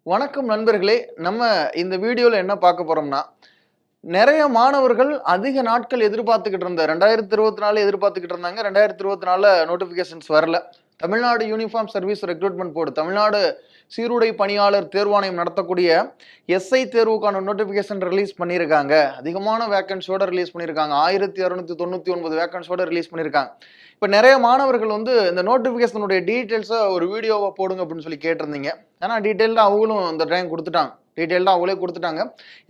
வணக்கம் நண்பர்களே. நம்ம இந்த வீடியோல என்ன பார்க்க போறோம்னா, நெறைய மாணவர்கள் அதிக நாட்கள் எதிர்பார்த்துக்கிட்டு இருந்த 2024 எதிர்பார்த்துக்கிட்டு இருந்தாங்க. 2024 நோட்டிஃபிகேஷன்ஸ் வரல. Tamil Nadu uniform service recruitment board, Tamil Nadu சீருடை பணியாளர் தேர்வாணையம் நடத்தக்கூடிய எஸ்ஐ தேர்வுக்கான நோட்டிஃபிகேஷன் ரிலீஸ் பண்ணியிருக்காங்க. அதிகமான வேக்கன்சியோட ரிலீஸ் பண்ணியிருக்காங்க. 1699 வேக்கன்சியோட ரிலீஸ் பண்ணியிருக்காங்க. இப்போ நிறைய மாணவர்கள் வந்து இந்த நோட்டிஃபிகேஷனுடைய டீட்டெயில்ஸை ஒரு வீடியோவை போடுங்க அப்படின்னு சொல்லி கேட்டிருந்தீங்க. ஏன்னா டீட்டெயில்டாக அவங்களும் இந்த டைம் கொடுத்துட்டாங்க. டீட்டெயில்டாக அவங்களே கொடுத்துட்டாங்க.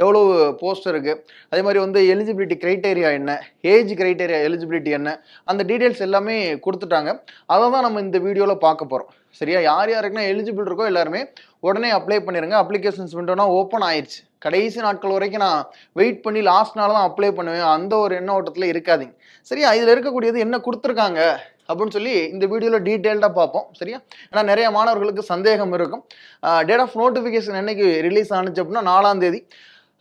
எவ்வளோ போஸ்ட் இருக்குது, அதே மாதிரி வந்து எலிஜிபிலிட்டி க்ரைட்டேரியா என்ன, ஏஜ் க்ரைட்டேரியா எலிஜிபிலிட்டி என்ன, அந்த டீட்டெயில்ஸ் எல்லாமே கொடுத்துட்டாங்க. அதை தான் நம்ம இந்த வீடியோவில் பார்க்க போகிறோம். சரியா? யார் யாருக்குன்னா எலிஜிபிள் இருக்கோ எல்லாருமே உடனே அப்ளை பண்ணிடுங்க. அப்ளிகேஷன்ஸ் விண்டோனா ஓப்பன் ஆயிடுச்சு. கடைசி நாட்கள் வரைக்கும் நான் வெயிட் பண்ணி லாஸ்ட் நாள் தான் அப்ளை பண்ணுவேன், அந்த ஒரு எண்ண ஓட்டத்தில் இருக்காதிங்க. சரியா? இதில் இருக்கக்கூடியது என்ன கொடுத்துருக்காங்க அப்படின்னு சொல்லி இந்த வீடியோவில் டீட்டெயில்டாக பார்ப்போம். சரியா? ஏன்னா நிறைய மாணவர்களுக்கு சந்தேகம் இருக்கும். டேட் ஆஃப் நோட்டிஃபிகேஷன் என்னைக்கு ரிலீஸ் ஆனிச்சு அப்படின்னா 4ஆம் தேதி.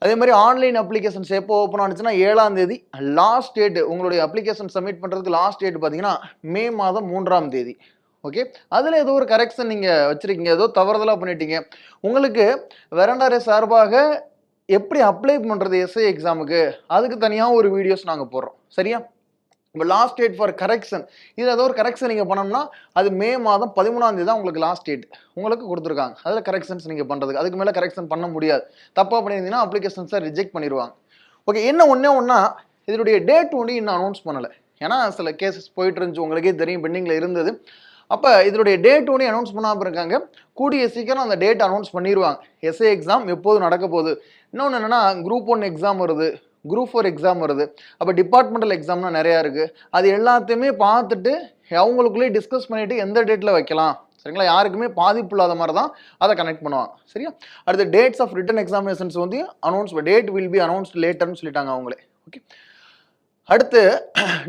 அதே மாதிரி ஆன்லைன் அப்ளிகேஷன்ஸ் எப்போ ஓப்பன் ஆனிச்சுன்னா 7ஆம் தேதி. லாஸ்ட் டேட் உங்களுடைய அப்ளிகேஷன் சப்மிட் பண்ணுறதுக்கு லாஸ்ட் டேட் பார்த்தீங்கன்னா மே மாதம் 3ஆம் தேதி. ஓகே, அதில் ஏதோ ஒரு கரெக்ஷன் நீங்கள் வச்சுருக்கீங்க, ஏதோ தவறுதலாக பண்ணிட்டீங்க. உங்களுக்கு வெரண்டாரே சார்பாக எப்படி அப்ளை பண்ணுறது எஸ்ஐ எக்ஸாமுக்கு, அதுக்கு தனியாக ஒரு வீடியோஸ் நாங்கள் போடுறோம். சரியா? இப்போ லாஸ்ட் டேட் ஃபார் கரெக்ஷன், இது ஏதோ ஒரு கரெக்ஷன் நீங்கள் பண்ணோம்னா அது மே மாதம் 13ஆம் தேதி தான் உங்களுக்கு லாஸ்ட் டேட் உங்களுக்கு கொடுத்துருக்காங்க. அதில் கரெக்ஷன்ஸ் நீங்கள் பண்ணுறதுக்கு, அதுக்கு மேலே கரெக்ஷன் பண்ண முடியாது. தப்பாக பண்ணியிருந்தீங்கன்னா அப்ளிகேஷன்ஸை ரிஜெக்ட் பண்ணிடுவாங்க. ஓகே, என்ன ஒன்றா இதனுடைய டேட் ஒன்று இன்னும் அனௌன்ஸ் பண்ணலை. ஏன்னா சில கேசஸ் போயிட்டு இருந்துச்சு, உங்களுக்கே தெரியும், பெண்டிங்கில் இருந்தது. அப்போ இதனுடைய டேட் ஒன்று அனௌன்ஸ் பண்ணாமல் இருக்காங்க. கூடிய சீக்கிரம் அந்த டேட் அனௌன்ஸ் பண்ணிடுவாங்க. எஸ்ஐ எக்ஸாம் எப்போது நடக்க போகுது. இன்னொன்று என்னென்னா, குரூப் 1 எக்ஸாம் வருது, குரூப் 4 எக்ஸாம் வருது. அப்போ டிபார்ட்மெண்டல் எக்ஸாம்னா நிறையா இருக்குது. அது எல்லாத்தையுமே பார்த்துட்டு அவங்களுக்குள்ளேயே டிஸ்கஸ் பண்ணிவிட்டு எந்த டேட்டில் வைக்கலாம், சரிங்களா, யாருக்குமே பாதிப்பு இல்லாத மாதிரி தான் அதை கனெக்ட் பண்ணுவாங்க. சரியா? அடுத்த டேட்ஸ் ஆஃப் ரிட்டன் எக்ஸாமினேஷன்ஸ் வந்து announce, date will be announced லேட்டர்னு சொல்லிட்டாங்க அவங்களே. ஓகே, அடுத்து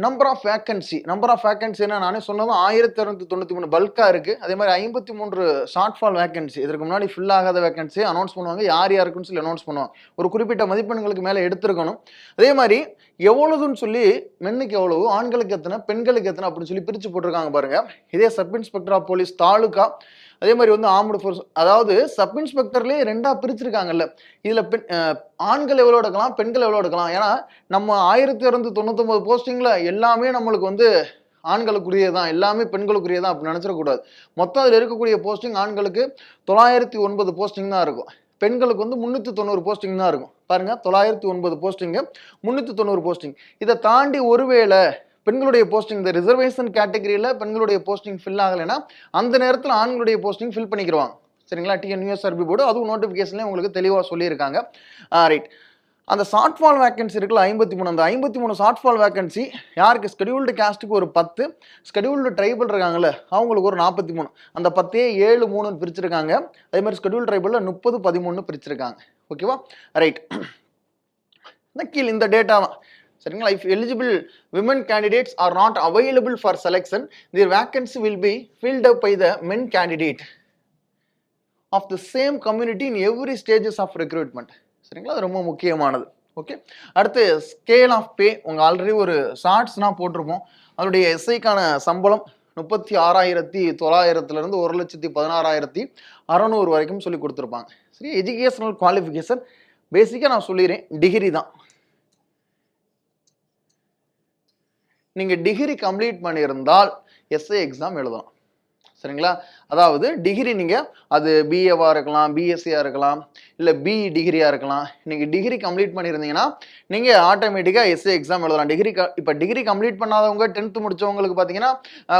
number of vacancy. Number of vacancy என்ன, நானே சொன்னதும் 1293 பல்காக இருக்குது. அதே மாதிரி 53 ஷார்ட் ஃபால் வேக்கன்சி, இதற்கு முன்னாடி ஃபில் ஆகாத வேக்கன்சி அனௌன்ஸ் பண்ணுவாங்க. யார் யாருக்குன்னு சொல்லி அனௌன்ஸ் பண்ணுவாங்க. ஒரு குறிப்பிட்ட மதிப்பெண்களுக்கு மேலே எடுத்துருக்கணும். அதே மாதிரி எவ்வளவுன்னு சொல்லி மென்னுக்கு எவ்வளவு, ஆண்களுக்கு எத்தனை, பெண்களுக்கு எத்தனை அப்படின்னு சொல்லி பிரித்து போட்டிருக்காங்க பாருங்க. இதே sub inspector of police taluka, அதே மாதிரி வந்து ஆர்ம்டு ஃபோர்ஸ், அதாவது சப் இன்ஸ்பெக்டர்லேயே 2ஆக பிரிச்சிருக்காங்கல்ல. இதில் ஆண்கள் எவ்வளோ எடுக்கலாம், பெண்கள் எவ்வளோ எடுக்கலாம். ஏன்னா நம்ம 1299 போஸ்டிங்கில் எல்லாமே நம்மளுக்கு வந்து ஆண்களுக்குரியதான், எல்லாமே பெண்களுக்குரியதான் அப்படின்னு நினச்சிடக்கூடாது. மொத்தம் அதில் இருக்கக்கூடிய போஸ்டிங் ஆண்களுக்கு 909 போஸ்டிங் தான் இருக்கும். பெண்களுக்கு வந்து 390 போஸ்டிங் தான் இருக்கும். பாருங்க, 909 போஸ்டிங்கு, 390 போஸ்டிங். இதை தாண்டி ஒருவேளை பெண்களுடைய போஸ்டிங், இந்த ரிசர்வேஷன் கேட்டகரியில் பெண்களுடைய போஸ்டிங் ஃபில் ஆகலைன்னா அந்த நேரத்தில் ஆண்களுடைய போஸ்டிங் ஃபில் பண்ணிக்கிடுவாங்க. சரிங்களா? டிஎன்யூஎஸ்ஆர்பி போர்டு அதுவும் நோட்டிஃபிகேஷன்லேயே உங்களுக்கு தெளிவாக சொல்லியிருக்காங்க. ரைட், அந்த ஷார்ட் ஃபால் வேக்கன்சி இருக்குல்ல 53, அந்த 53 ஷார்ட் ஃபால் வேக்கன்சி யாருக்கு, ஸ்கெடியூல்டு காஸ்ட்டுக்கு ஒரு 10, ஸ்கெடியூல்டு ட்ரைபல் இருக்காங்கல்ல அவங்களுக்கு ஒரு 43. அந்த 10 7 3 பிரிச்சிருக்காங்க. அதே மாதிரி ஸ்கெடியூல் ட்ரைபலில் 30 13 பிரிச்சிருக்காங்க. ஓகேவா? ரைட், கீழே இந்த டேட்டா தான். சரிங்களா? If eligible women candidates R not available for selection, their vacancy will be filled up by the men candidate of the same community in every stages of recruitment. சரிங்களா? அது ரொம்ப முக்கியமானது. ஓகே, அடுத்து scale of pay. உங்கள் already ஒரு ஷார்ட்ஸ்னால் போட்டிருப்போம். அதனுடைய எஸ்ஐக்கான சம்பளம் 36,900 1,16,600 வரைக்கும் சொல்லி கொடுத்துருப்பாங்க. சரி, எஜுகேஷனல் குவாலிஃபிகேஷன் பேசிக்காக நான் சொல்லிடுறேன், டிகிரி தான். நீங்கள் டிகிரி கம்ப்ளீட் பண்ணியிருந்தால் எஸ்ஐ எக்ஸாம் எழுதலாம். சரிங்களா? அதாவது டிகிரி நீங்கள் அது பிஏவாக இருக்கலாம், பிஎஸ்சியாக இருக்கலாம், இல்லை பிஇ டிகிரியாக இருக்கலாம். நீங்கள் டிகிரி கம்ப்ளீட் பண்ணியிருந்தீங்கன்னா நீங்கள் ஆட்டோமேட்டிக்காக எஸ்ஐ எக்ஸாம் எழுதலாம். இப்போ டிகிரி கம்ப்ளீட் பண்ணாதவங்க 10th முடித்தவங்களுக்கு பார்த்தீங்கன்னா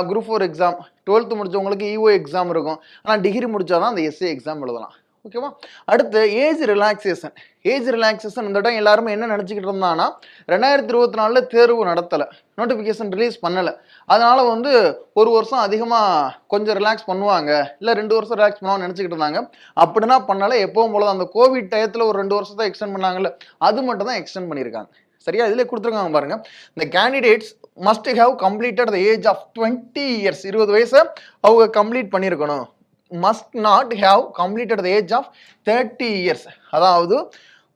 குரூப் 4 எக்ஸாம், 12th முடித்தவங்களுக்கு இஓ எக்ஸாம் இருக்கும். ஆனால் டிகிரி முடித்தாதான் அந்த எஸ்ஐ எக்ஸாம் எழுதலாம். ஓகேவா? அடுத்து ஏஜ் ரிலாக்ஸேஷன். ஏஜ் ரிலாக்ஸேஷன் இந்த டைம் எல்லாருமே என்ன நினச்சிக்கிட்டு இருந்தாங்கன்னா 2024 தேர்வு நடத்தலை, நோட்டிஃபிகேஷன் ரிலீஸ் பண்ணலை, அதனால் வந்து ஒரு வருஷம் அதிகமாக கொஞ்சம் ரிலாக்ஸ் பண்ணுவாங்க, இல்லை 2 வருஷம் ரிலாக்ஸ் பண்ணுவாங்கன்னு நினச்சிக்கிட்டு இருந்தாங்க. அப்படின்னா பண்ணலை. எப்பவும் போல அந்த கோவிட் டயத்தில் ஒரு 2 வருஷத்தை எக்ஸ்டெண்ட் பண்ணாங்கல்ல, அது மட்டும் தான் எக்ஸ்டெண்ட் பண்ணியிருக்காங்க. சரியா? இதில் கொடுத்துருக்காங்க பாருங்க. இந்த candidates must have completed the age of 20 years. 20 வயசை அவங்க கம்ப்ளீட் பண்ணியிருக்கணும். must not have completed the age of 30 years. அதாவது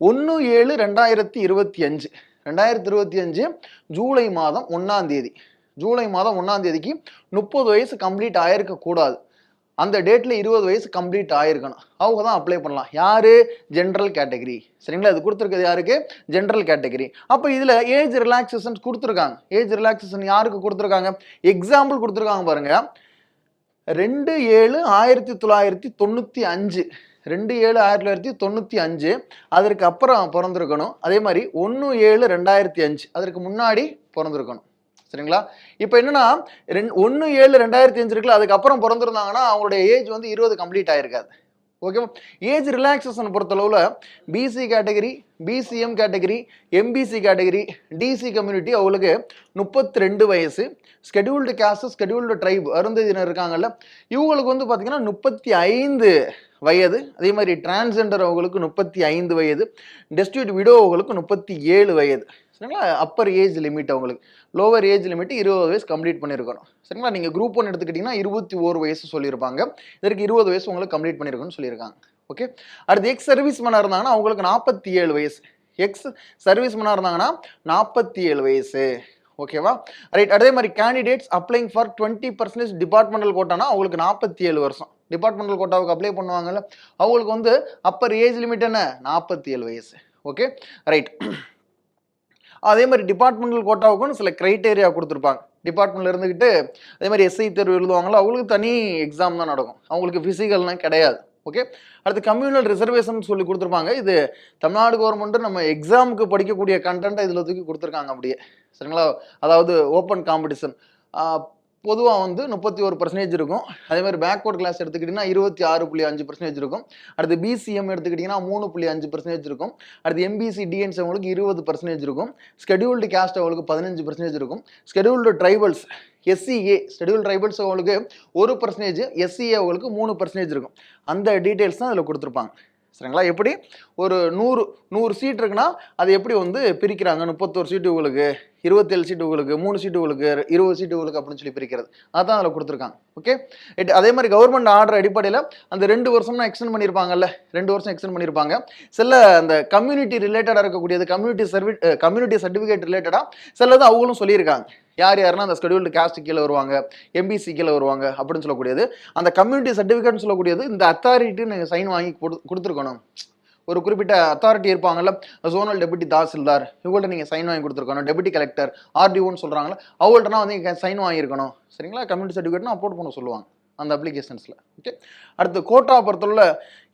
1/7/2025 2025 ஜூலை மாதம் 1ஆம் தேதி, ஜூலை மாதம் 1ஆம் தேதிக்கு 30 வயசு கம்ப்ளீட் ஆயிருக்க கூடாது. அந்த டேட்ல 20 வயசு கம்ப்ளீட் ஆயிருக்கணும். அவங்க தான் அப்ளை பண்ணலாம். யாரு? General category. சரிங்களா? இது கொடுத்துருக்கிறது யாருக்கு? General category. அப்போ இதுல ஏஜ் ரிலாக்ஸேஷன் கொடுத்துருக்காங்க. ஏஜ் ரிலாக்ஸேஷன் யாருக்கு கொடுத்துருக்காங்க? எக்ஸாம்பிள் கொடுத்துருக்காங்க பாருங்க. 2/7/1995 2/7/1995 அதற்கு அப்புறம் பிறந்திருக்கணும். அதே மாதிரி 1/7/2005 அதற்கு முன்னாடி பிறந்திருக்கணும். சரிங்களா? இப்போ என்னன்னா 1/7/2005 இருக்குல்ல, அதுக்கப்புறம் பிறந்திருந்தாங்கன்னா அவங்களுடைய ஏஜ் வந்து 20 கம்ப்ளீட் ஆயிருக்காது. ஓகேவா? ஏஜ் ரிலாக்ஸேஷன் பொறுத்தளவுல BC category, BCM category, MBC category, DC community அவங்களுக்கு 32 வயசு. ஸ்கெடியூல்டு காஸ்ட், ஸ்கெடியூல்டு ட்ரைப் அருந்ததியினர் இருக்காங்கல்ல, இவங்களுக்கு வந்து பார்த்தீங்கன்னா 35 வயது. அதே மாதிரி டிரான்ஸ்ஜெண்டர் அவங்களுக்கு 35 வயது. டெஸ்டியூட் விடோ அவங்களுக்கு 37 வயது. சரிங்களா? அப்பர் ஏஜ் லிமிட் அவங்களுக்கு. லோவர் ஏஜ் லிமிட் 20 வயசு கம்ப்ளீட் பண்ணியிருக்கணும். சரிங்களா? நீங்கள் குரூப் 1 எடுத்துக்கிட்டிங்கன்னா 21 வயசு சொல்லியிருப்பாங்க. இதற்கு 20 வயசு உங்களுக்கு கம்ப்ளீட் பண்ணியிருக்கணும்னு சொல்லியிருக்காங்க. ஓகே. அடுத்து எக்ஸ் சர்வீஸ் மேனாக இருந்தாங்கன்னா அவங்களுக்கு 47 வயசு. எக்ஸ் சர்வீஸ் மேனாக இருந்தாங்கன்னா 47 வயசு. ஓகேவா? ரைட். அதே மாதிரி கேண்டிடேட்ஸ் அப்ளைங் ஃபார் 20% டிபார்ட்மெண்டல் கோட்டானா அவங்களுக்கு 47 வருஷம். டிபார்ட்மெண்டல் கோட்டாவுக்கு அப்ளை பண்ணுவாங்கல்ல, அவங்களுக்கு வந்து அப்பர் ஏஜ் லிமிட் என்ன? 47 வயசு. Okay, right. அதே மாதிரி டிபார்ட்மெண்டல் கோட்டாவுக்குன்னு சில கிரைட்டேரியா கொடுத்துருப்பாங்க. டிபார்ட்மெண்ட்ல இருந்துக்கிட்டு அதே மாதிரி எஸ்ஐ தேர்வு எழுதுவாங்களோ அவங்களுக்கு தனி எக்ஸாம் தான் நடக்கும். அவங்களுக்கு ஃபிசிக்கல்லாம் கிடையாது. ஓகே. அடுத்து கம்யூனல் ரிசர்வேஷன் சொல்லி கொடுத்துருப்பாங்க. இது தமிழ்நாடு கவர்மெண்ட் நம்ம எக்ஸாமுக்கு படிக்கக்கூடிய கண்டென்ட்டை இதில் தூக்கி கொடுத்துருக்காங்க அப்படியே. சரிங்களா? அதாவது ஓப்பன் காம்படிஷன் பொதுவாக வந்து 31% இருக்கும். அதே மாதிரி பேக்வர்ட் கிளாஸ் எடுத்துக்கிட்டிங்கன்னா 26.5% இருக்கும். அடுத்து பிசிஎம் எடுத்துக்கிட்டிங்கன்னா 3.5% இருக்கும். அடுத்து எம்பிசி டிஎன்சி அவங்களுக்கு 20% இருக்கும். ஸ்கெடியூல்டு காஸ்ட் அவங்களுக்கு 15% இருக்கும். Scheduled tribals SCA schedule tribals அவங்களுக்கு 1%, எஸ்சிஏ அவங்களுக்கு 3% இருக்கும். அந்த டீட்டெயில்ஸ் தான் அதில் கொடுத்துருப்பாங்க. சரிங்களா? எப்படி ஒரு 100 சீட் இருக்குன்னா அது எப்படி வந்து பிரிக்கிறாங்க? 31 சீட்டு உங்களுக்கு, 27 சீட்டு உங்களுக்கு, 3 சீட்டு உங்களுக்கு, 20 சீட்டு உங்களுக்கு அப்படின்னு சொல்லி பிரிக்கிறது அதான் அதில் கொடுத்துருக்காங்க. ஓகே. அதே மாதிரி கவர்மெண்ட் ஆர்டர் அடிப்படையில் அந்த 2 வருஷம்னா எக்ஸ்டெண்ட் பண்ணியிருப்பாங்கல்ல, 2 வருஷம் எக்ஸ்டெண்ட் பண்ணியிருப்பாங்க. சில அந்த கம்யூனிட்டி ரிலேட்டடாக இருக்கக்கூடியது, கம்யூனிட்டி சர்டிஃபிகேட் ரிலேட்டடாக சிலது அவங்களும் சொல்லியிருக்காங்க. யார் யாருன்னா அந்த ஸ்கெடியூல்டு காஸ்ட் கீழே வருவாங்க, எம்பிசி கீழே வருவாங்க அப்படின்னு சொல்லக்கூடியது. அந்த கம்யூனிட்டி சர்டிஃபிகேட்னு சொல்லக்கூடியது இந்த அத்தாரிட்டி நீங்கள் சைன் வாங்கி கொடுத்துருக்கணும். ஒரு குறிப்பிட்ட அத்தாரிட்டி இருப்பாங்கல்ல, ஜோனல் டெபுட்டி தாசில்தார், இவங்கள்ட்ட நீங்கள் சைன் வாங்கி கொடுத்துருக்கணும். டெபுட்டி கலெக்டர், ஆர்டிஓன்னு சொல்கிறாங்களா, அவங்கள்ட்டனா வந்து நீங்கள் சைன் வாங்கியிருக்கணும். சரிங்களா? கம்யூனிட்டி சர்டிஃபிகேட்னா அப்லோட் பண்ண சொல்லுவாங்க அந்த அப்ளிகேஷன்ஸில். ஓகே. அடுத்து கோட்டா பொறுத்தவரை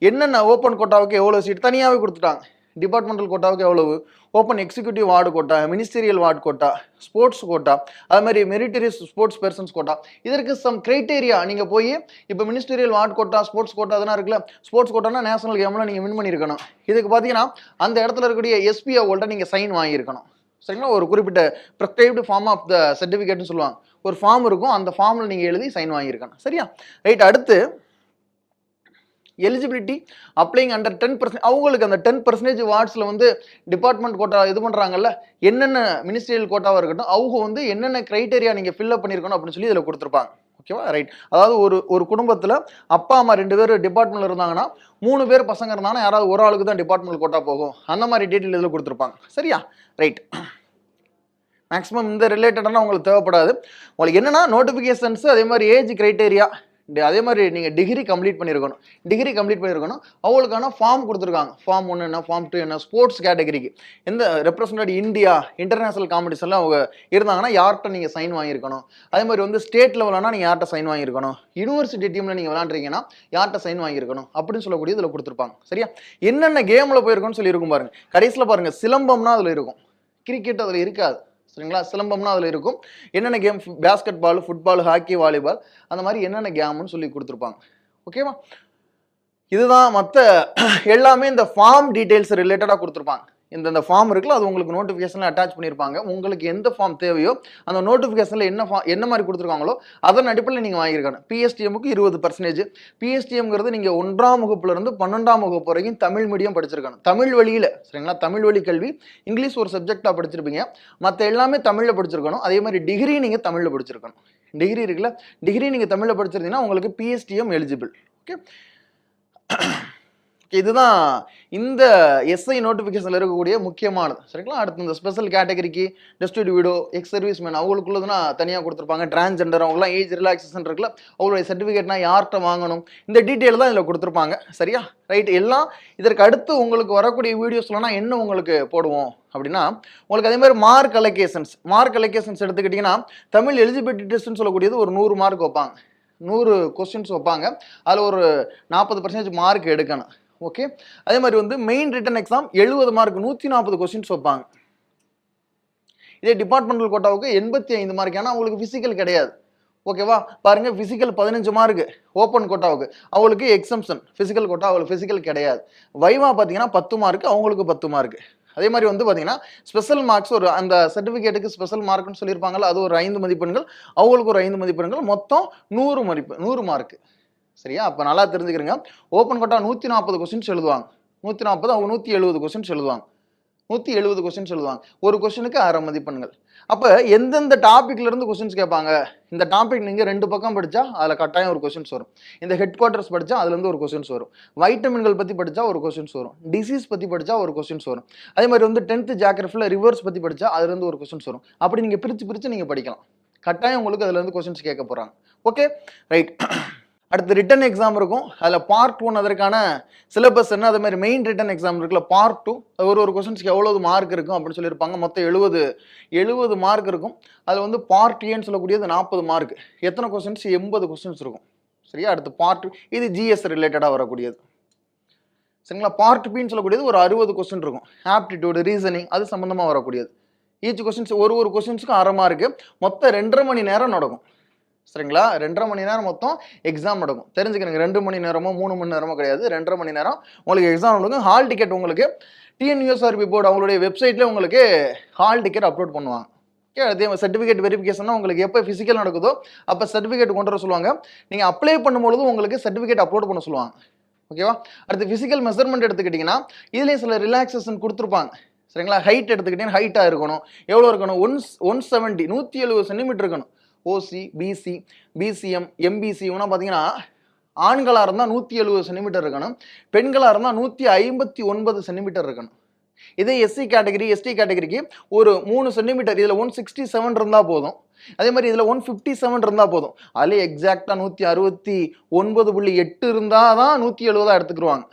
என்னென்ன ஓப்பன் கோட்டாவுக்கு எவ்வளோ சீட் தனியாகவே கொடுத்துட்டாங்க. டிபார்ட்மெண்டல் கோட்டாவுக்கு எவ்வளவு, open executive ward quota, ministerial ward quota, sports quota, அது மாதிரி மெரிட்டரிஸ் ஸ்போர்ட்ஸ் பெர்சன்ஸ் கோட்டா. இதற்கு சம் கிரைட்டேரியா. நீங்கள் போய் இப்போ ministerial ward quota, sports quota அதெல்லாம் இருக்குல்ல, ஸ்போர்ட்ஸ் கோட்டானா நேஷனல் கேம்ல நீங்கள் வின் பண்ணியிருக்கணும். இதுக்கு பார்த்தீங்கன்னா அந்த இடத்துல இருக்கக்கூடிய எஸ்பி அவங்கள்ட்ட நீங்கள் சைன் வாங்கியிருக்கணும். சரிங்களா? ஒரு குறிப்பிட்ட ப்ரிஸ்கிரைப்டு ஃபார்ம் ஆஃப் த சர்டிஃபிகேட்னு சொல்லுவாங்க. ஒரு ஃபார்ம் இருக்கும், அந்த ஃபார்மில் நீங்கள் எழுதி சைன் வாங்கியிருக்கணும். சரியா? ரைட். அடுத்து எலிஜிபிலிட்டி அப்ளைங் அண்டர் 10%. அவங்களுக்கு அந்த 10% வார்ட்ஸில் வந்து டிபார்ட்மெண்ட் கோட்டா இது பண்ணுறாங்கல்ல, என்னென்ன மினிஸ்ட்ரியல் கோட்டாவாக இருக்கட்டும், அவங்க வந்து என்னென்ன கிரைட்டேரியா நீங்கள் ஃபில்அப் பண்ணியிருக்கணும் அப்படின்னு சொல்லி இதில் கொடுத்துருப்பாங்க. ஓகேவா? ரைட். அதாவது ஒரு குடும்பத்தில் அப்பா அம்மா 2 பேர் டிபார்ட்மெண்ட்டில் இருந்தாங்கன்னா 3 பேர் பசங்க இருந்தாங்கன்னா யாராவது ஒரு ஆளுக்கு தான் டிபார்ட்மெண்ட் கோட்டா போகும். அந்த மாதிரி டீட்டெயில் இதில் கொடுத்துருப்பாங்க. சரியா? ரைட். மேக்ஸிமம் இந்த ரிலேட்டடான உங்களுக்கு தேவைப்படாது. உங்களுக்கு என்னன்னா நோட்டிஃபிகேஷன்ஸ், அதே மாதிரி ஏஜ் கிரைட்டேரியா, அதே மாதிரி நீங்கள் டிகிரி கம்ப்ளீட் பண்ணியிருக்கணும். அவங்களுக்கான ஃபார்ம் கொடுத்துருக்காங்க. ஃபார்ம் 1 என்ன, ஃபார்ம் 2 என்ன, ஸ்போர்ட்ஸ் கேட்டகரிக்கு எந்த ரெப்ரசன்டேட் இந்தியா இன்டர்நேஷனல் காம்படிஷனில் அவங்க இருந்தாங்கன்னா யார்கிட்ட நீங்கள் சைன் வாங்கியிருக்கணும். அதே மாதிரி வந்து ஸ்டேட் லெவலானா நீங்கள் யார்கிட்ட சைன் வாங்கியிருக்கணும். யூனிவர்சிட்டி டீமில் நீங்கள் விளாண்டுறீங்கன்னா யார்கிட்ட சைன் வாங்கியிருக்கணும் அப்படின்னு சொல்லக்கூடிய இதில் கொடுத்துருப்பாங்க. சரியா? என்னென்ன கேமில் போயிருக்கோன்னு சொல்லியிருக்கும் பாருங்க. கடைசியில் பாருங்கள், சிலம்பம்னா அதில் இருக்கும், கிரிக்கெட் அதில் இருக்காது. சரிங்களா? சிலம்பம்னா அதில் இருக்கும். என்னென்ன game, basketball, football, hockey, volleyball, அந்த மாதிரி என்னென்ன கேம்னு சொல்லி கொடுத்துருப்பாங்க. ஓகேவா? இதுதான். மற்ற எல்லாமே இந்த ஃபார்ம் டீட்டெயில்ஸ் ரிலேட்டடாக கொடுத்துருப்பாங்க. இந்த ஃபார்ம் இருக்குல்ல, அது உங்களுக்கு நோட்டிஃபிகேஷனில் அட்டாச் பண்ணியிருப்பாங்க. உங்களுக்கு எந்த ஃபார்ம் தேவையோ அந்த நோட்டிஃபிகேஷனில் என்ன மாதிரி கொடுத்துருக்காங்களோ அதன் அடிப்படையில் நீங்கள் வாங்கியிருக்கணும். பிஎஸ்டிஎம்முக்கு 20%. பிஎஸ்டிஎம்ங்கிறது நீங்கள் 1ஆம் வகுப்புலேருந்து 12ஆம் வகுப்பு வரைக்கும் தமிழ் மீடியம் படிச்சிருக்கணும். தமிழ் வழியில். சரிங்களா? தமிழ் வழி கல்வி. இங்கிலீஷ் ஒரு சப்ஜெக்டாக படிச்சிருப்பீங்க. மற்ற எல்லாமே தமிழில் படிச்சிருக்கணும். அதே மாதிரி டிகிரி நீங்கள் தமிழில் படிச்சிருக்கணும். டிகிரி இருக்குல்ல, டிகிரி நீங்கள் தமிழில் படிச்சிருந்தீங்கன்னா உங்களுக்கு பிஎஸ்டிஎம் எலிஜிபிள். ஓகே. இதுதான் இந்த எஸ்ஐ நோட்டிஃபிகேஷன்ல இருக்கக்கூடிய முக்கியமானது. சரிங்களா? அடுத்து இந்த ஸ்பெஷல் கேட்டகரிக்கு destitute widow, ex service man அவங்களுக்குள்ளதுனா தனியாக கொடுத்துருப்பாங்க. டிரான்ஸ்ஜெண்டர் அவங்களாம் ஏஜ் ரிலாக்ஸேஷன் இருக்குல்ல, அவங்களுடைய சர்டிஃபிகேட்னா யார்கிட்ட வாங்கணும், இந்த டீட்டெயில் தான் இதில் கொடுத்துருப்பாங்க. சரியா? ரைட். எல்லாம் இதற்கு அடுத்து உங்களுக்கு வரக்கூடிய வீடியோஸ்லாம் என்ன உங்களுக்கு போடுவோம் அப்படின்னா, உங்களுக்கு அதே மாதிரி மார்க் அலோகேஷன்ஸ் எடுத்துக்கிட்டிங்கன்னா, தமிழ் எலிஜிபிலிட்டி டெஸ்ட்னு சொல்லக்கூடியது ஒரு 100 மார்க் வைப்பாங்க. 100 கொஸ்டின்ஸ் வைப்பாங்க. அதில் ஒரு 40% மார்க் எடுக்கணும். ஓகே. அதே மாதிரி வந்து main written exam 70 mark 140 questions வைப்பாங்க. இதே டிபார்ட்மெண்டல் கோட்டாவுக்கு 85 மார்க். ஏன்னா அவங்களுக்கு பிசிக்கல் கிடையாது. ஓகேவா? பாருங்க, பிசிக்கல் 15 மார்க் ஓப்பன் கோட்டாவுக்கு, அவங்களுக்கு எக்ஸம்ஷன். பிசிக்கல் கோட்டா அவங்களுக்கு பிசிக்கல் கிடையாது. வைவா பார்த்தீங்கன்னா 10 மார்க், அவங்களுக்கு 10 மார்க். அதே மாதிரி வந்து பார்த்தீங்கன்னா ஸ்பெஷல் மார்க்ஸ் ஒரு அந்த சர்டிஃபிகேட்டுக்கு ஸ்பெஷல் மார்க்னு சொல்லியிருப்பாங்கல்ல, அது ஒரு 5 மதிப்பெண்கள், அவங்களுக்கு ஒரு 5 மதிப்பெண்கள், மொத்தம் 100 மார்க். சரியா? அப்போ நல்லா தெரிஞ்சுக்கிறீங்க. ஓப்பன் கோட்டா 140 கொஸ்டின்ஸ் எழுதுவாங்க. 140 அவங்க 170 கொஸ்டின்ஸ் எழுதுவாங்க. 170 கொஸ்டின்ஸ் எழுதுவாங்க. ஒரு கொஸ்டினுக்கு 1/2 மதிப்பெண்கள். அப்போ எந்தெந்த டாபிக்ல இருந்து கொஸ்டின்ஸ் கேட்பாங்க, இந்த டாபிக் நீங்கள் 2 பக்கம் படித்தா அதில் கட்டாயம் ஒரு கொஸ்டின்ஸ் வரும். இந்த ஹெட் குவார்ட்டர்ஸ் படித்தா அதுலேருந்து ஒரு கொஸ்டின்ஸ் வரும். வைட்டமின்கள் பற்றி படித்தா ஒரு கொஸ்டின்ஸ் வரும். டிசீஸ் பற்றி படித்தா ஒரு கொஸ்டின்ஸ் வரும். அதே மாதிரி வந்து 10th ஜியோகிராஃபியில் ரிவர்ஸ் பற்றி படித்தா அதுலேருந்து ஒரு கொஸ்டின்ஸ் வரும். அப்படி நீங்கள் பிரித்து நீங்கள் படிக்கலாம். கட்டாயம் உங்களுக்கு அதுலேருந்து கொஸ்டின்ஸ் கேட்க போகிறாங்க. Okay, right. அடுத்து ரிட்டன் எக்ஸாம் இருக்கும். அதில் பார்ட் 1 அதற்கான சிலபஸ் என்ன, அதே மாதிரி மெயின் ரிட்டன் எக்ஸாம் இருக்குல்ல, பார்ட் 2 ஒரு கொஸ்டின்ஸ்க்கு எவ்வளவு மார்க் இருக்கும் அப்படின்னு சொல்லியிருப்பாங்க. மொத்தம் 70 மார்க் இருக்கும். அதில் வந்து பார்ட் ஏன்னு சொல்லக்கூடியது 40 மார்க். எத்தனை கொஸ்டின்ஸ்? 80 கொஸ்டின்ஸ் இருக்கும். சரியா? அடுத்து பார்ட் இது ஜிஎஸ் ரிலேட்டடாக வரக்கூடியது. சரிங்களா? பார்ட் பின்னு சொல்லக்கூடியது ஒரு 60 கொஸ்டின் இருக்கும். ஆப்டிடியூடு, ரீசனிங் அது சம்மந்தமாக வரக்கூடியது. ஈச் கொஸ்டின்ஸ் ஒரு கொஸ்டின்ஸுக்கும் 1/2 மார்க்கு. மொத்தம் 2.5 மணி நேரம் நடக்கும். சரிங்களா? 2.5 மணி நேரம் மொத்தம் எக்ஸாம் நடக்கும். தெரிஞ்சுக்கிறீங்க, 2 மணி நேரமோ 3 மணி நேரமோ கிடையாது, 2.5 மணி நேரம் உங்களுக்கு எக்ஸாம் நடக்கும். ஹால் டிக்கெட் உங்களுக்கு டிஎன்யூஎஸ்ஆர்பி போர்டு அவங்களுடைய வெப்சைட்ல உங்களுக்கு ஹால் டிக்கெட் அப்லோட் பண்ணுவாங்க. ஓகே. அதே சர்டிஃபிகேட் வெரிஃபிகேஷன் உங்களுக்கு எப்போ ஃபிசிக்கல் நடக்குதோ அப்போ சர்டிஃபிகேட் கொண்டு வர சொல்லுவாங்க. நீங்கள் அப்ளை பண்ணும்பொழுது உங்களுக்கு சர்டிஃபிகேட் அப்லோட் பண்ண சொல்லுவாங்க. ஓகேவா? அடுத்து ஃபிசிக்கல் மெஷர்மெண்ட் எடுத்துக்கிட்டிங்கன்னா இதுலேயும் சில ரிலாக்ஸேஷன் கொடுத்துருப்பாங்க. சரிங்களா? ஹைட் எடுத்துக்கிட்டீங்கன்னா ஹைட்டாக இருக்கணும். எவ்வளோ இருக்கணும்? 170 170 சென்டிமீட்டர் இருக்கணும். ஓசி, பிசி, பிசிஎம், எம்பிசி இவனா பார்த்தீங்கன்னா ஆண்களாக இருந்தால் 170 சென்டிமீட்டர் இருக்கணும். பெண்களாக இருந்தால் 159 சென்டிமீட்டர் இருக்கணும். இதே எஸ்சி கேட்டகரி, எஸ்டி கேட்டகரிக்கு ஒரு 3 சென்டிமீட்டர், இதில் 167 இருந்தால் போதும். அதே மாதிரி இதில் 157 இருந்தால் போதும். அதில் எக்ஸாக்டாக 169.8 இருந்தால் தான் 170 எடுத்துக்கிடுவாங்க.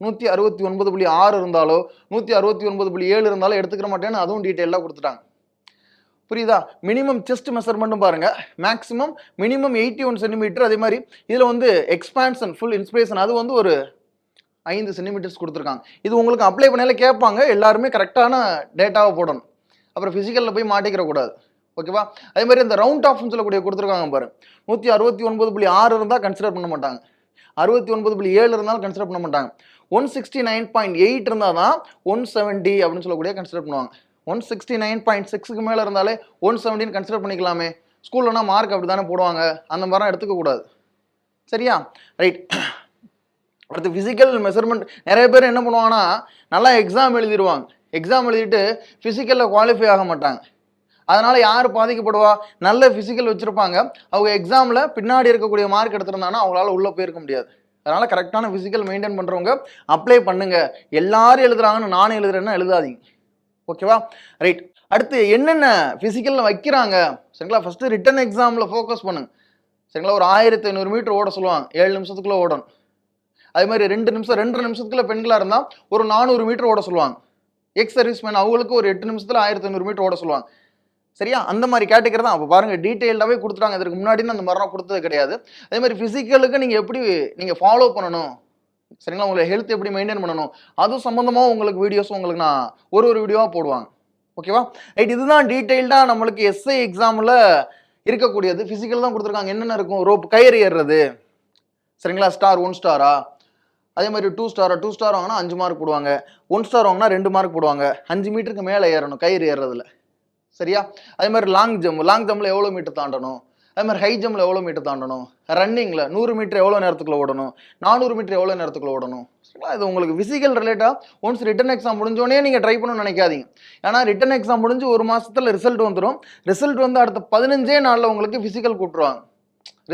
169.6 இருந்தாலோ 169.7 இருந்தாலும் எடுத்துக்கிற மாட்டேன்னு அதுவும் டீட்டெயிலாக கொடுத்துட்டாங்க. புரியுதா? மினிமம் செஸ்ட் மெஷர்மெண்ட்டும் பாருங்க, மேக்ஸிமம் மினிமம் 81 சென்டிமீட்டர். அதே மாதிரி இதில் வந்து எக்ஸ்பான்ஷன் ஃபுல் இன்ஸ்பிரேஷன் அது வந்து ஒரு 5 சென்டிமீட்டர்ஸ் கொடுத்துருக்காங்க. இது உங்களுக்கு அப்ளை பண்ணால கேட்பாங்க. எல்லாருமே கரெக்டான டேட்டாவை போடணும். அப்புறம் ஃபிசிக்கலில் போய் மாட்டிக்கிற கூடாது. ஓகேவா? அதே மாதிரி இந்த ரவுண்ட் ஆஃப்னு சொல்லக்கூடிய கொடுத்துருக்காங்க பாருங்க. 169.6 இருந்தால் கன்சிடர் பண்ண மாட்டாங்க. 69.7 இருந்தாலும் கன்சிடர் பண்ண மாட்டாங்க. 169.8 இருந்தால் தான் 170 அப்படின்னு சொல்லக்கூடிய கன்சிடர் பண்ணுவாங்க. 169.6க்கு மேலே இருந்தாலே 170 கன்சிடர் பண்ணிக்கலாமே. ஸ்கூல்லனா மார்க் அப்படி தானே போடுவாங்க, அந்த மாதிரிலாம் எடுத்துக்க கூடாது. சரியா? ரைட். அடுத்து ஃபிசிக்கல் மெஷர்மெண்ட் நிறைய பேர் என்ன பண்ணுவாங்கன்னா நல்லா எக்ஸாம் எழுதிடுவாங்க. எக்ஸாம் எழுதிட்டு ஃபிசிக்கலில் குவாலிஃபை ஆக மாட்டாங்க. அதனால் யார் பாதிக்கப்படுவா? நல்ல ஃபிசிக்கல் வச்சுருப்பாங்க. அவங்க எக்ஸாமில் பின்னாடி இருக்கக்கூடிய மார்க் எடுத்திருந்தாங்கன்னா அவங்களால உள்ளே போயிருக்க முடியாது. அதனால் கரெக்டான ஃபிசிக்கல் மெயின்டைன் பண்ணுறவங்க அப்ளை பண்ணுங்க. எல்லாரும் எழுதுறாங்கன்னு நானும் எழுதுறேன்னா எழுதாதீங்க. ஓகேவா? ரைட். அடுத்து என்னென்ன ஃபிசிக்கலில் வைக்கிறாங்க? சரிங்களா? ஃபஸ்ட்டு ரிட்டன் எக்ஸாமில் ஃபோக்கஸ் பண்ணுங்க. சரிங்களா? ஒரு 1500 மீட்டர் ஓட சொல்லுவாங்க, 7 நிமிஷத்துக்குள்ளே ஓடணும். அதே மாதிரி 2 நிமிஷம் 2.5 நிமிஷத்துக்குள்ள பெண்களாக இருந்தால் ஒரு 400 மீட்டர் ஓட சொல்லுவாங்க. எக்ஸ் சர்வீஸ் மேன் அவங்களுக்கு ஒரு 8 நிமிஷத்தில் 1500 மீட்டர் ஓட சொல்லுவாங்க. சரியா? அந்த மாதிரி கேட்டகரி தான். அப்போ பாருங்கள், டீட்டெயில்டாகவே கொடுத்துட்டாங்க. இதற்கு முன்னாடி அந்த மாதிரிலாம் கொடுத்தது கிடையாது. அதே மாதிரி ஃபிசிக்கலுக்கு நீங்கள் எப்படி நீங்கள் ஃபாலோ பண்ணணும், சரிங்களா, உங்களை ஹெல்த் எப்படி மெயின்டைன் பண்ணணும், அது சம்மந்தமாக உங்களுக்கு வீடியோஸ் உங்களுக்கு நான் ஒரு வீடியோவாக போடுவாங்க. ஓகேவா? ரைட். இதுதான் டீட்டெயில்டாக நம்மளுக்கு எஸ்ஐ எக்ஸாமில் இருக்கக்கூடியது. ஃபிசிக்கல் தான் கொடுத்துருக்காங்க. என்னென்ன இருக்கும்? ரோப் கயிறு ஏறுறது. சரிங்களா? ஸ்டார் 1 ஸ்டாரா, அதே மாதிரி 2 ஸ்டாரா, 2 ஸ்டார் வாங்கினா 5 மார்க் போடுவாங்க. 1 ஸ்டார் வாங்கினா 2 மார்க் போடுவாங்க. 5 மீட்டருக்கு மேலே ஏறணும் கயிறு ஏறுறதுல. சரியா? அதே மாதிரி லாங் ஜம்பில் எவ்வளோ மீட்டர் தாண்டணும், அதே மாதிரி ஹை ஜம்பில் எவ்வளோ மீட்டர் தாண்டணும், ரன்னிங்கில் 100 மீட்டர் எவ்வளோ நேரத்துக்குள்ள ஓடணும், 400 மீட்டர் எவ்வளோ நேரத்துக்குள்ள ஓடணும். சரிங்களா? இது உங்களுக்கு ஃபிசிக்கல் ரிலேட்டாக ஒன்ஸ் ரிட்டன் எக்ஸாம் முடிஞ்சோடனே நீங்கள் ட்ரை பண்ணணும்னு நினைக்காதீங்க. ஏன்னா ரிட்டன் எக்ஸாம் முடிஞ்சு 1 மாதத்தில் ரிசல்ட் வந்துடும். ரிசல்ட் வந்து அடுத்த 15 நாளில் உங்களுக்கு ஃபிசிக்கல் கூப்பிட்டுருவாங்க.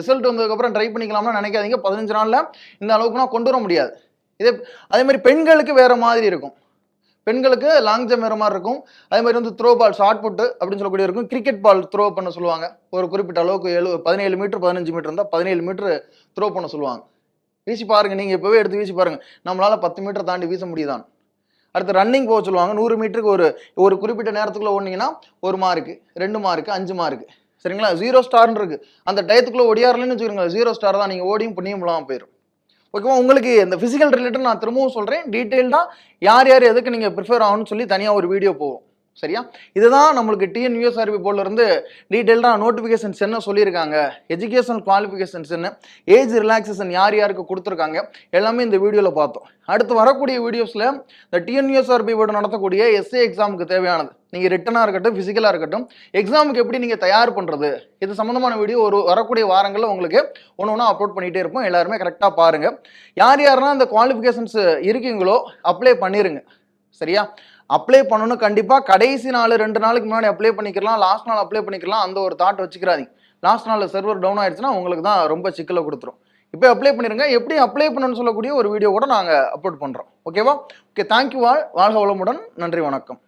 ரிசல்ட் வந்ததுக்கப்புறம் ட்ரை பண்ணிக்கலாம்னா நினைக்காதீங்க. 15 நாளில் இந்த அளவுக்கு நான் கொண்டு வர முடியாது. இதே அதே மாதிரி பெண்களுக்கு வேற மாதிரி இருக்கும். பெண்களுக்கு லாங் ஜம்ப் வேற மாதிரி இருக்கும். அதே மாதிரி வந்து த்ரோ பால் ஷார்ட் புட் அப்படின்னு சொல்லக்கூடிய இருக்கும். கிரிக்கெட் பால் த்ரோ பண்ண சொல்லுவாங்க. ஒரு குறிப்பிட்ட அளவுக்கு 17 மீட்டர் 15 மீட்டர் இருந்தால் 17 மீட்டர் த்ரோ பண்ண சொல்லுவாங்க. வீசி பாருங்க, நீங்க இப்பவே எடுத்து வீசி பாருங்க, நம்மளால 10 மீட்டர் தாண்டி வீச முடியுதான். அடுத்து ரன்னிங் போக சொல்லுவாங்க. 100 மீட்டருக்கு ஒரு குறிப்பிட்ட நேரத்துக்குள்ள ஓடினீங்கன்னா 1 மார்க்கு, 2 மார்க்கு, 5 மார்க்கு. சரிங்களா? 0 ஸ்டார்னு இருக்கு. அந்த டயத்துக்குள்ள ஓடியாரலன்னு வச்சுக்கோங்க, 0 ஸ்டார் தான். நீங்க ஓடியும் புண்ணியம் இல்லாம போயிடும். ஓகேவா? உங்களுக்கு இந்த பிசிக்கல் ரிலேட்டட் நான் திரும்பவும் சொல்றேன், டீடைல்டா யார் யார் எதுக்கு நீங்க ப்ரிஃபர் ஆகணும்னு சொல்லி தனியா ஒரு வீடியோ போகும். சரியா? இதுதான் நம்மளுக்கு டிஎன்யூஎஸ்ஆர்பி போர்ட்ல இருந்து டீடைல்டா நோட்டிபிகேஷன்ஸ் என்ன சொல்லியிருக்காங்க, எஜுகேஷனல் குவாலிஃபிகேஷன்ஸ் என்ன, ஏஜ் ரிலாக்ஸேஷன் யார் யாருக்கு கொடுத்துருக்காங்க, எல்லாமே இந்த வீடியோல பார்த்தோம். அடுத்து வரக்கூடிய வீடியோஸ்ல இந்த டிஎன்யூஎஸ்ஆர்பி போர்டு நடத்தக்கூடிய எஸ்ஏ எக்ஸாமுக்கு தேவையானது, நீங்க ரிட்டனா இருக்கட்டும், பிசிக்கலா இருக்கட்டும், எக்ஸாமுக்கு எப்படி நீங்க தயார் பண்றது, இது சம்பந்தமான வீடியோ வரக்கூடிய வாரங்கள்ல உங்களுக்கு ஒன்று அப்லோட் பண்ணிட்டே இருப்போம். எல்லாருமே கரெக்டா பாருங்க. யார் யாரெல்லாம் அந்த குவாலிஃபிகேஷன்ஸ் இருக்கீங்களோ அப்ளை பண்ணிருங்க. சரியா? அப்ளை பண்ணணும். கண்டிப்பா கடைசி நாள் 2 நாளுக்கு முன்னாடி அப்ளை பண்ணிக்கலாம், லாஸ்ட் நாள் அப்ளை பண்ணிக்கலாம். அந்த ஒரு தாட் வச்சுக்கிறாதீங்க. லாஸ்ட் நாள்ல சர்வர் டவுன் ஆயிடுச்சுன்னா உங்களுக்கு தான் ரொம்ப சிக்கலை கொடுத்துரும். இப்போ அப்ளை பண்ணிருங்க. எப்படி அப்ளை பண்ணணும்னு சொல்லக்கூடிய ஒரு வீடியோ கூட நாங்க அப்லோட் பண்றோம். ஓகேவா? Okay, thank you all. வாழ்க வளமுடன். நன்றி, வணக்கம்.